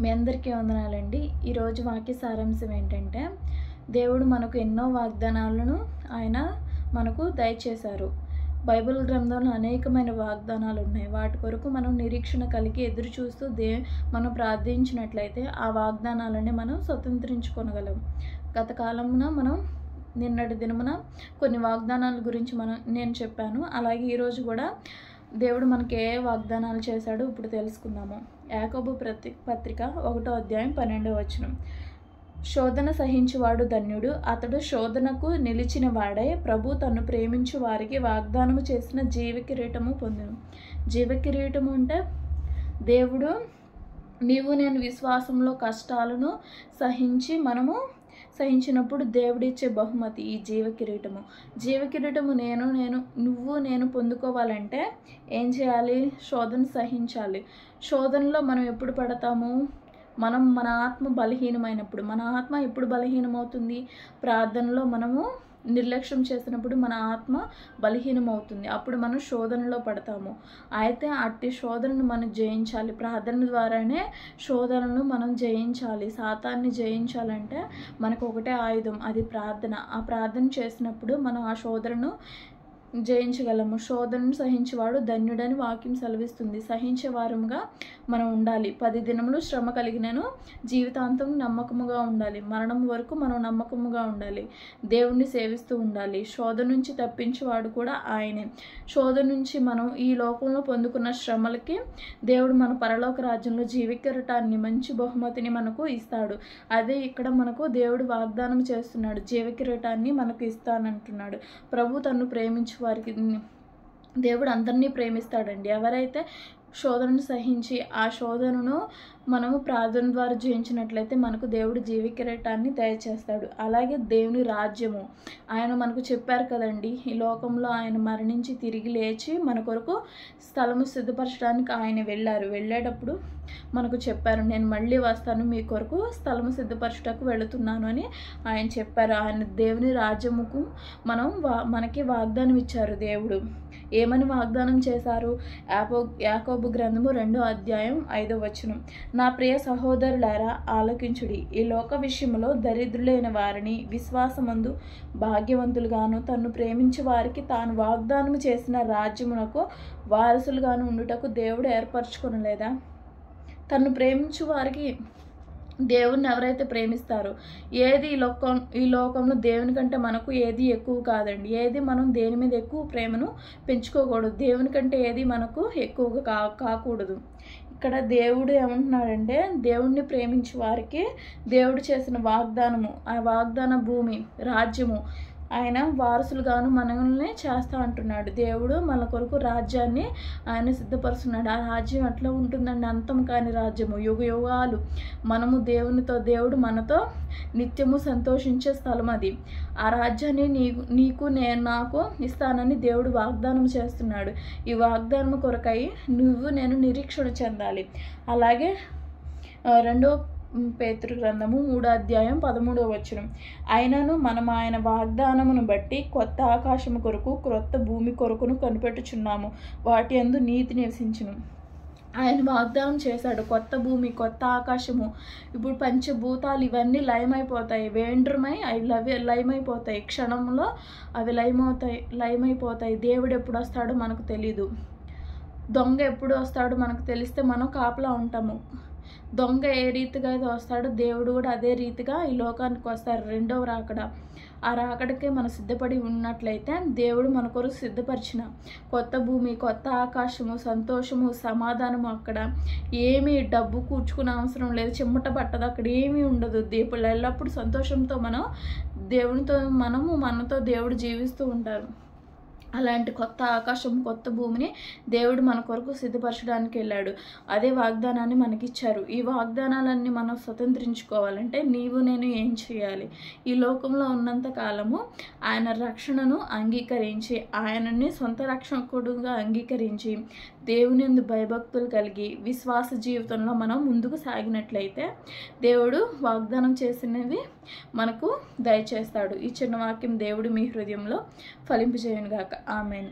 మీ అందరికీ వందనాలండి. ఈరోజు వాక్య సారాంశం ఏంటంటే, దేవుడు మనకు ఎన్నో వాగ్దానాలను ఆయన మనకు దయచేశారు. బైబిల్ గ్రంథంలో అనేకమైన వాగ్దానాలు ఉన్నాయి. వాటి కొరకు మనం నిరీక్షణ కలిగి ఎదురు చూస్తూ మనం ప్రార్థించినట్లయితే ఆ వాగ్దానాలని మనం స్వతంత్రించుకోగలం. గత కాలమున మనం నిన్నటి దినమున కొన్ని వాగ్దానాల గురించి నేను చెప్పాను. అలాగే ఈరోజు కూడా దేవుడు మనకి ఏ వాగ్దానాలు చేశాడో ఇప్పుడు తెలుసుకుందాము. యాకోబు పత్రిక 1వ అధ్యాయం 12వ వచనం. శోధన సహించువాడు ధన్యుడు, అతడు శోధనకు నిలిచిన వాడై ప్రభు తన్ను ప్రేమించు వారికి వాగ్దానము చేసిన జీవకిరీటము పొందును. జీవకిరీటము అంటే దేవుడు నీవు నేను విశ్వాసంలో కష్టాలను సహించినప్పుడు దేవుడిచ్చే బహుమతి ఈ జీవకిరీటము. జీవకిరీటము నువ్వు నేను పొందుకోవాలంటే ఏం చేయాలి? శోధన సహించాలి. శోధనలో మనం ఎప్పుడు పడతాము? మన ఆత్మ బలహీనమైనప్పుడు. మన ఆత్మ ఎప్పుడు బలహీనమవుతుంది? ప్రార్థనలో మనము నిర్లక్ష్యం చేసినప్పుడు మన ఆత్మ బలహీనమవుతుంది. అప్పుడు మనం శోధనలో పడతాము. అయితే అట్టి శోధనను మనం జయించాలి. ప్రార్థన ద్వారానే శోధనను మనం జయించాలి. సాతాన్ని జయించాలంటే మనకు ఒకటే ఆయుధం, అది ప్రార్థన. ఆ ప్రార్థన చేసినప్పుడు మనం ఆ శోధనను జయించగలము. శోధనను సహించేవాడు ధన్యుడని వాక్యం సెలవిస్తుంది. సహించేవారముగా మనం ఉండాలి. 10 దినములు శ్రమ కలిగినను జీవితాంతం నమ్మకముగా ఉండాలి. మరణం వరకు మనం నమ్మకముగా ఉండాలి. దేవుణ్ణి సేవిస్తూ ఉండాలి. శోధన నుంచి తప్పించేవాడు కూడా ఆయనే. శోధన నుంచి మనం ఈ లోకంలో పొందుకున్న శ్రమలకి దేవుడు మన పరలోక రాజ్యంలో జీవకిరీటాన్ని, మంచి బహుమతిని మనకు ఇస్తాడు. అదే ఇక్కడ మనకు దేవుడు వాగ్దానం చేస్తున్నాడు. జీవకిరీటాన్ని మనకు ఇస్తానంటున్నాడు. ప్రభు తన్ను ప్రేమించు వారికి దేవుడు అందరినీ ప్రేమిస్తాడండి. ఎవరైతే శోధనను సహించి ఆ శోధనను మనము ప్రార్థన ద్వారా జయించినట్లయితే మనకు దేవుడు జీవకిరీటాన్ని దయచేస్తాడు. అలాగే దేవుని రాజ్యము ఆయన మనకు చెప్పారు కదండి. ఈ లోకంలో ఆయన మరణించి తిరిగి లేచి మన కొరకు స్థలము సిద్ధపరచడానికి ఆయన వెళ్ళేటప్పుడు మనకు చెప్పారు, నేను మళ్ళీ వస్తాను, మీ కొరకు స్థలము సిద్ధపరచుటకు వెళుతున్నాను అని ఆయన చెప్పారు. ఆయన దేవుని రాజ్యముకు మనకి వాగ్దానం ఇచ్చారు. దేవుడు ఏమని వాగ్దానం చేశారు? యాకోబు గ్రంథము 2వ అధ్యాయం 5వ వచనం. నా ప్రియ సహోదరులారా ఆలకించుడి, ఈ లోక విషయంలో దరిద్రులైన వారిని విశ్వాసమందు భాగ్యవంతులుగాను తన్ను ప్రేమించే వారికి తాను వాగ్దానం చేసిన రాజ్యమునకు వారసులుగాను ఉండుటకు దేవుడు ఏర్పరచుకొనలేదా? తన్ను ప్రేమించు వారికి దేవుణ్ణి ఎవరైతే ప్రేమిస్తారో, ఏది ఈ లోకంలో దేవుని కంటే మనకు ఏది ఎక్కువ కాదండి. ఏది మనం దేని మీద ఎక్కువ ప్రేమను పెంచుకోకూడదు. దేవుని కంటే ఏది మనకు ఎక్కువగా కాకూడదు. ఇక్కడ దేవుడు ఏమంటున్నాడంటే, దేవుణ్ణి ప్రేమించే వారికి దేవుడు చేసిన వాగ్దానము, ఆ వాగ్దాన భూమి, రాజ్యము ఆయన వారసులుగాను మనల్ని చేస్తా అంటున్నాడు. దేవుడు మన కొరకు రాజ్యాన్ని ఆయన సిద్ధపరుస్తున్నాడు. ఆ రాజ్యం ఎట్లా ఉంటుందండి? అంతం కాని రాజ్యము, యుగాలు మనము దేవుడు మనతో నిత్యము సంతోషించే స్థలం అది. ఆ రాజ్యాన్ని నీకు నాకు ఇస్తానని దేవుడు వాగ్దానం చేస్తున్నాడు. ఈ వాగ్దానం కొరకై నేను నిరీక్షణ చెందాలి. అలాగే 2వ పేతురు గ్రంథము 3వ అధ్యాయం 13వ వచనం. అయినను మనం ఆయన వాగ్దానమును బట్టి కొత్త ఆకాశము కొరకు క్రొత్త భూమి కొరకును కనిపెట్టుచున్నాము, వాటి యందు నీతి నివసించును. ఆయన వాగ్దానం చేశాడు. కొత్త భూమి, కొత్త ఆకాశము. ఇప్పుడు పంచభూతాలు ఇవన్నీ లయమైపోతాయి. వేండ్రమై అవి లయమైపోతాయి. క్షణంలో అవి లయమైపోతాయి. దేవుడు ఎప్పుడు వస్తాడో మనకు తెలీదు. దొంగ ఎప్పుడు వస్తాడో మనకు తెలిస్తే మనం కాపలా ఉంటాము. దొంగ ఏ రీతిగా అయితే వస్తాడో దేవుడు కూడా అదే రీతిగా ఈ లోకానికి వస్తారు. 2వ రాకడ. ఆ రాకడకే మనం సిద్ధపడి ఉన్నట్లయితే దేవుడు మన కొరకు సిద్ధపరిచిన కొత్త భూమి, కొత్త ఆకాశము, సంతోషము, సమాధానము, అక్కడ ఏమీ డబ్బు కూర్చుకునే అవసరం లేదు, చెమట పట్టదు, అక్కడ ఏమీ ఉండదు. దేవుడు ఎల్లప్పుడూ సంతోషంతో మనతో దేవుడు జీవిస్తూ ఉంటారు. అలాంటి కొత్త ఆకాశం, కొత్త భూమిని దేవుడు మన కొరకు సిద్ధపరచడానికి వెళ్ళాడు. అదే వాగ్దానాన్ని మనకిచ్చారు. ఈ వాగ్దానాలన్నీ మనం స్వతంత్రించుకోవాలంటే నీవు నేను ఏం చేయాలి? ఈ లోకంలో ఉన్నంత కాలము ఆయన రక్షణను అంగీకరించి, ఆయనని సొంత రక్షకుడుగా అంగీకరించి, దేవుని యందు భయభక్తులు కలిగి విశ్వాస జీవితంలో మనం ముందుకు సాగినట్లయితే దేవుడు వాగ్దానం చేసినవి మనకు దయచేస్తాడు. ఈ చిన్న వాక్యం దేవుడు మీ హృదయంలో ఫలింపజేయునుగాక. ఆమేన్.